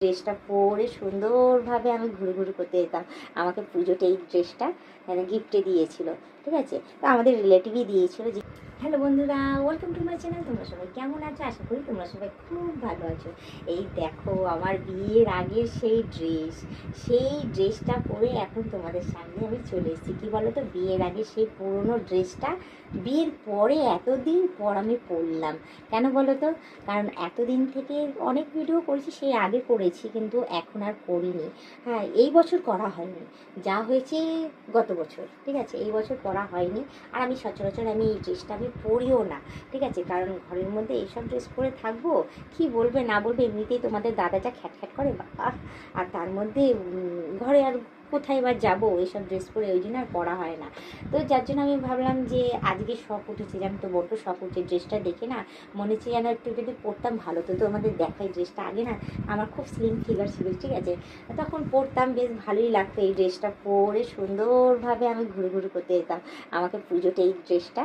ড্রেসটা পরে সুন্দরভাবে আমি ঘুরে ঘুরে করতে যেতাম। আমাকে পুজোতে এই ড্রেসটা গিফটে দিয়েছিল, ঠিক আছে। তো আমাদের রিলেটিভই দিয়েছিল। যে হ্যালো বন্ধুরা, ওয়েলকাম টু মাই চ্যানেল। তোমরা সবাই কেমন আছো? আশা করি তোমরা সবাই খুব ভালো আছো। এই দেখো আমার বিয়ের আগের সেই ড্রেসটা পরে এখন তোমাদের সামনে আমি চলে এসেছি। কী বলো তো, বিয়ের আগে সেই পুরনো ড্রেসটা বিয়ের পরে এতদিন পর আমি পরলাম। কেন বলো তো, কারণ এতদিন থেকে অনেক ভিডিও করেছি, সেই আগে করেছি, কিন্তু এখন আর করিনি। হ্যাঁ, এই বছর করা হয়নি, যা হয়েছে গত বছর, ঠিক আছে। এই বছর করা হয়নি। আর আমি সচরাচর এই ড্রেসটা আমি পরিও না, ঠিক আছে। কারণ ঘরের মধ্যে এইসব ড্রেস পরে থাকবো, কি বলবে না বলবে, এমনিতেই তোমাদের দাদা যা খ্যাটখ্যাট করে বাবা। আর তার মধ্যে ঘরে আর কোথায় বা যাবো এইসব ড্রেস পরে, ওই জন্য আর পরা হয় না। তো যার জন্য আমি ভাবলাম যে আজকে শখ উঠেছে, যেন তো বড্ড শখ উঠছে ড্রেসটা দেখে না, মনে হচ্ছে যেন একটু যদি পরতাম ভালো তো। তো আমাদের দেখাই ড্রেসটা আগে না, আমার খুব স্লিম ফিগার ছিল, ঠিক আছে। তখন পরতাম, বেশ ভালোই লাগতো। এই ড্রেসটা পরে সুন্দরভাবে আমি ঘুরে ঘুরে করতে যেতাম। আমাকে পুজোতে এই ড্রেসটা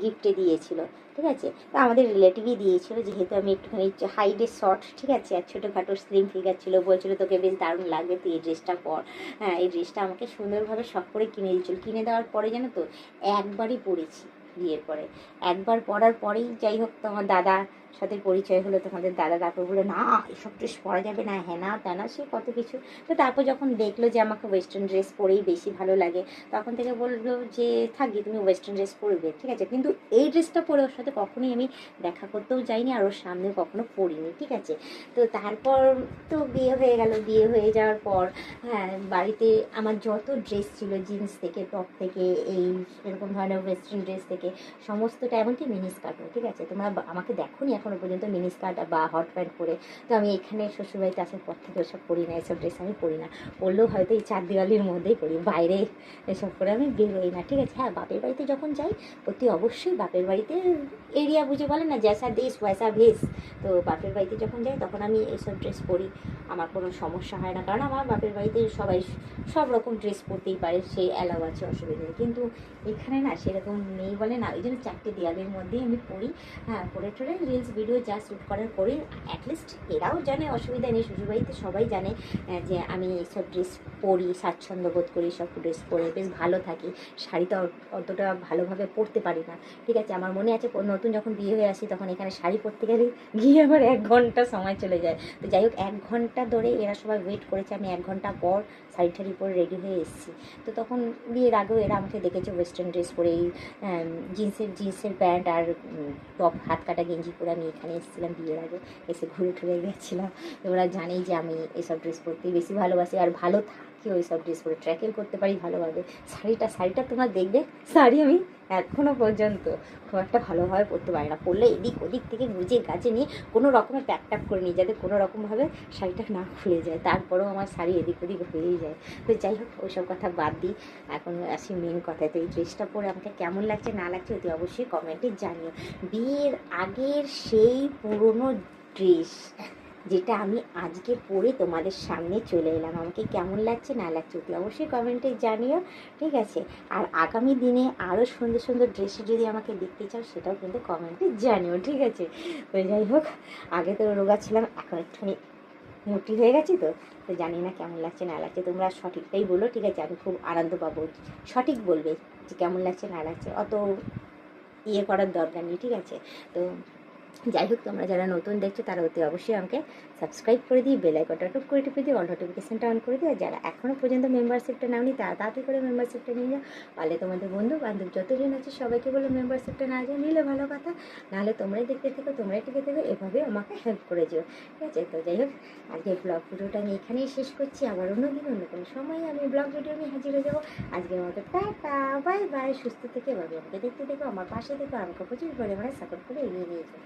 গিফটে দিয়েছিল, ঠিক আছে। তো আমাদের রিলেটিভই দিয়েছিল, যেহেতু আমি একটুখানি হাইটে শর্ট, ঠিক আছে, আর ছোটোখাটো স্লিম ফিগার ছিল। বলছিল তোকে বেশ দারুণ লাগবে, তুই এই ড্রেসটা পর। হ্যাঁ, এই ড্রেসটা আমাকে সুন্দরভাবে শখ করে কিনে দিয়েছিল। কিনে দেওয়ার পরে জানো তো, একবারই পরেছি বিয়ের পরে। একবার পরার পরেই যাই হোক তোমার দাদা সাথে পরিচয় হলো। তোমাদের দাদা তারপর বলে না এসব ড্রেস পরা যাবে না, হ্যাঁ না তা না, সে কত কিছু। তো তারপর যখন দেখলো যে আমাকে ওয়েস্টার্ন ড্রেস পরেই বেশি ভালো লাগে, তখন থেকে বললো যে থাকবি তুমি ওয়েস্টার্ন ড্রেস পরবে, ঠিক আছে। কিন্তু এই ড্রেসটা পরে ওর সাথে কখনোই আমি দেখা করতেও যাইনি, আর ওর সামনে কখনো পরিনি, ঠিক আছে। তো তারপর তো বিয়ে হয়ে গেল। বিয়ে হয়ে যাওয়ার পর হ্যাঁ, বাড়িতে আমার যত ড্রেস ছিল, জিন্স থেকে টপ থেকে এই এরকম ধরনের ওয়েস্টার্ন ড্রেস থেকে সমস্তটা, এমনকি মিনি স্কার্টও, ঠিক আছে। তোমরা আমাকে দেখো নি এখনও পর্যন্ত মিনি স্কার্ট বা হট প্যান্ট পরে। তো আমি এখানে শ্বশুরবাড়িতে আসার পর থেকে ওসব পরি না, এসব ড্রেস আমি পরি না। পরলেও হয়তো এই চার দেওয়ালির মধ্যেই পরি, বাইরে এসব করে আমি বেরোই না, ঠিক আছে। হ্যাঁ, বাপের বাড়িতে যখন যাই অতি অবশ্যই বাপের বাড়িতে এরিয়া বুঝে বলে না, জ্যাসা দেশ ওয়াসা ভেস। তো বাপের বাড়িতে যখন যাই তখন আমি এইসব ড্রেস পরি, আমার কোনো সমস্যা হয় না। কারণ আমার বাপের বাড়িতে সবাই সব রকম ড্রেস পরতেই পারে, সেই অ্যালাউ আছে, অসুবিধা নেই। কিন্তু এখানে না সেরকম নেই বলে না, ওই জন্য চারটে দেওয়ালের মধ্যেই আমি পড়ি। হ্যাঁ, পরে টরে রিলস ভিডিও যা শ্যুট করার করি। অ্যাটলিস্ট এরাও জানে, অসুবিধা নেই, শ্বশুরবাড়িতে সবাই জানে যে আমি এইসব ড্রেস পরি, স্বাচ্ছন্দ্য বোধ করি সব ড্রেস পরে, বেশ ভালো থাকি। শাড়ি তো অতটা ভালোভাবে পরতে পারি না, ঠিক আছে। আমার মনে আছে নতুন যখন বিয়ে হয়ে আসি, তখন এখানে শাড়ি পরতে গেলে গিয়ে আমার 1 ঘন্টা সময় চলে যায়। তো যাই হোক, 1 ঘন্টা ধরে এরা সবাই ওয়েট করেছে, আমি 1 ঘন্টা পর শাড়ি ঠাড়ি পরে রেডি হয়ে এসেছি। তো তখন বিয়ের আগেও এরা আমাকে দেখেছে ওয়েস্টার্ন ড্রেস পরে, এই জিন্সের প্যান্ট আর টপ হাত কাটা গেঞ্জি পরে আমি এখানে এসেছিলাম বিয়ের আগে। এসে ঘুরে টুরে গেছিলাম। ওরা জানেই যে আমি এইসব ড্রেস পরতেই বেশি ভালোবাসি, আর ভালো থাকি ওই সব ড্রেস পরে, ট্র্যাকেল করতে পারি ভালোভাবে। শাড়িটা তোমরা দেখবে, শাড়ি আমি এখনও পর্যন্ত খুব একটা ভালোভাবে পরতে পারি না। পরলে এদিক ওদিক থেকে গুজে গাছে নিয়ে কোনো রকমের প্যাক ট্যাক করে নিই, যাতে কোনো রকমভাবে শাড়িটা না খুলে যায়। তারপরেও আমার শাড়ি এদিক ওদিক হয়েই যায়। তো যাই হোক, ওইসব কথা বাদ দিই, এখন আসি মেন কথায়। তো এই ড্রেসটা পরে আমাকে কেমন লাগছে না লাগছে অতি অবশ্যই কমেন্টে জানিও। বিয়ের আগের সেই পুরনো ড্রেস যেটা আমি আজকে পরে তোমাদের সামনে চলে এলাম, আমাকে কেমন লাগছে না লাগছে অতি অবশ্যই কমেন্টে জানিও, ঠিক আছে। আর আগামী দিনে আরও সুন্দর সুন্দর ড্রেসে যদি আমাকে দেখতে চাও, সেটাও কিন্তু কমেন্টে জানিও, ঠিক আছে। তো যাই হোক, আগে তো রোগা ছিলাম, এখন একটুখানি মোটি হয়ে গেছি। তো তো জানি না কেমন লাগছে না লাগছে, তোমরা সঠিকটাই বলো, ঠিক আছে। আমি খুব আনন্দ পাবো, সঠিক বলবে যে কেমন লাগছে না লাগছে, অত ইয়ে করার দরকার নেই, ঠিক আছে। তো যাই হোক, তোমরা যারা নতুন দেখছো তারা অতি অবশ্যই আমাকে সাবস্ক্রাইব করে দিই, বেল আইকনটা টুক করে টিপে দিই, অল নোটিফিকেশনটা অন করে দিই। আর যারা এখনও পর্যন্ত মেম্বারশিপটা নাওনি তারা তাড়াতাড়ি করে মেম্বারশিপটা নিয়ে যাও। পারলে তোমাদের বন্ধু বান্ধব যতজন আছে সবাইকে বলে মেম্বারশিপটা না যায়, নিলে ভালো কথা, নাহলে তোমরাই দেখতে থেকো, তোমরাই টিকে থেকো, এভাবে আমাকে হেল্প করে যেও, ঠিক আছে। তো যাই হোক, আজকে ব্লগ ভিডিওটা আমি এখানেই শেষ করছি। আবার অন্য দিন অন্য কোনো সময় আমি ব্লগ ভিডিও নিয়ে হাজির হয়ে যাবো। আজকের মতো টাটা, বাই বাই, সুস্থ থেকে এভাবে আমাকে দেখতে থেকো, আমার পাশে থেকো, আমাকে প্রচুর পরিমাণে সাপোর্ট করে এগিয়ে নিয়ে যাও।